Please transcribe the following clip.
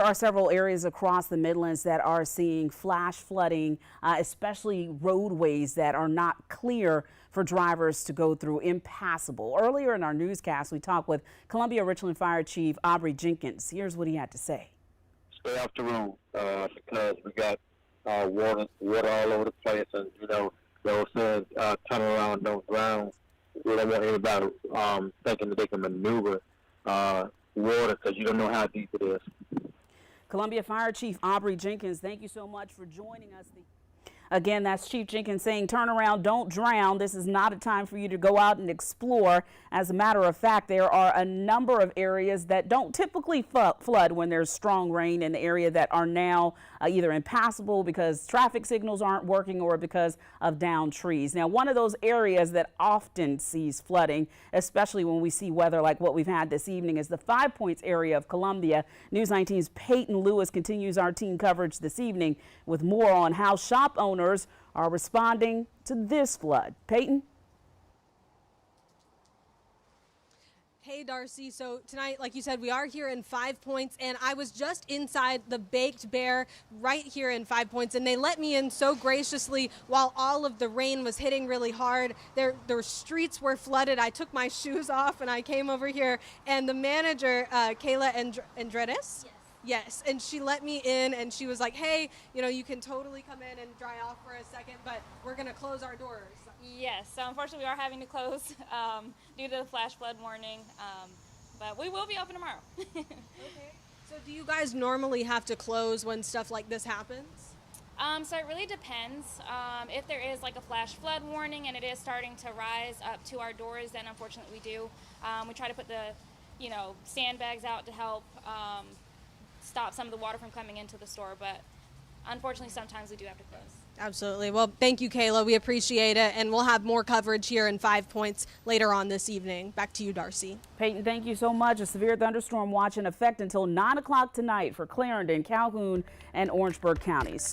There are several areas across the Midlands that are seeing flash flooding, especially roadways that are not clear for drivers to go through, impassable. Earlier in our newscast, we talked with Columbia Richland Fire Chief Aubrey Jenkins. Here's what he had to say. Stay off the road because we got water all over the place, and they were saying turn around, don't drown. We don't want anybody thinking that they can maneuver water because you don't know how deep it is. Columbia Fire Chief Aubrey Jenkins, thank you so much for joining us. Again, that's Chief Jenkins saying, turn around, don't drown. This is not a time for you to go out and explore. As a matter of fact, there are a number of areas that don't typically flood when there's strong rain in the area that are now either impassable because traffic signals aren't working or because of downed trees. Now, one of those areas that often sees flooding, especially when we see weather like what we've had this evening, is the 5 Points area of Columbia. News 19's Peyton Lewis continues our team coverage this evening with more on how shop owners are responding to this flood. Peyton? Hey, Darcy. So tonight, like you said, we are here in 5 Points, and I was just inside the Baked Bear right here in 5 Points, and they let me in so graciously while all of the rain was hitting really hard. Their streets were flooded. I took my shoes off and I came over here, and the manager, Kayla Andredes. Yes, and she let me in, and she was like, hey, you can totally come in and dry off for a second, but we're going to close our doors. Yes, so unfortunately we are having to close due to the flash flood warning, but we will be open tomorrow. Okay. So do you guys normally have to close when stuff like this happens? So it really depends. If there is like a flash flood warning and it is starting to rise up to our doors, then unfortunately we do. We try to put the, sandbags out to help stop some of the water from coming into the store, but unfortunately sometimes we do have to close. Absolutely. Well, thank you, Kayla. We appreciate it, and we'll have more coverage here in 5 Points later on this evening. Back to you, Darcy. Peyton, thank you so much. A severe thunderstorm watch in effect until 9 o'clock tonight for Clarendon, Calhoun, and Orangeburg counties.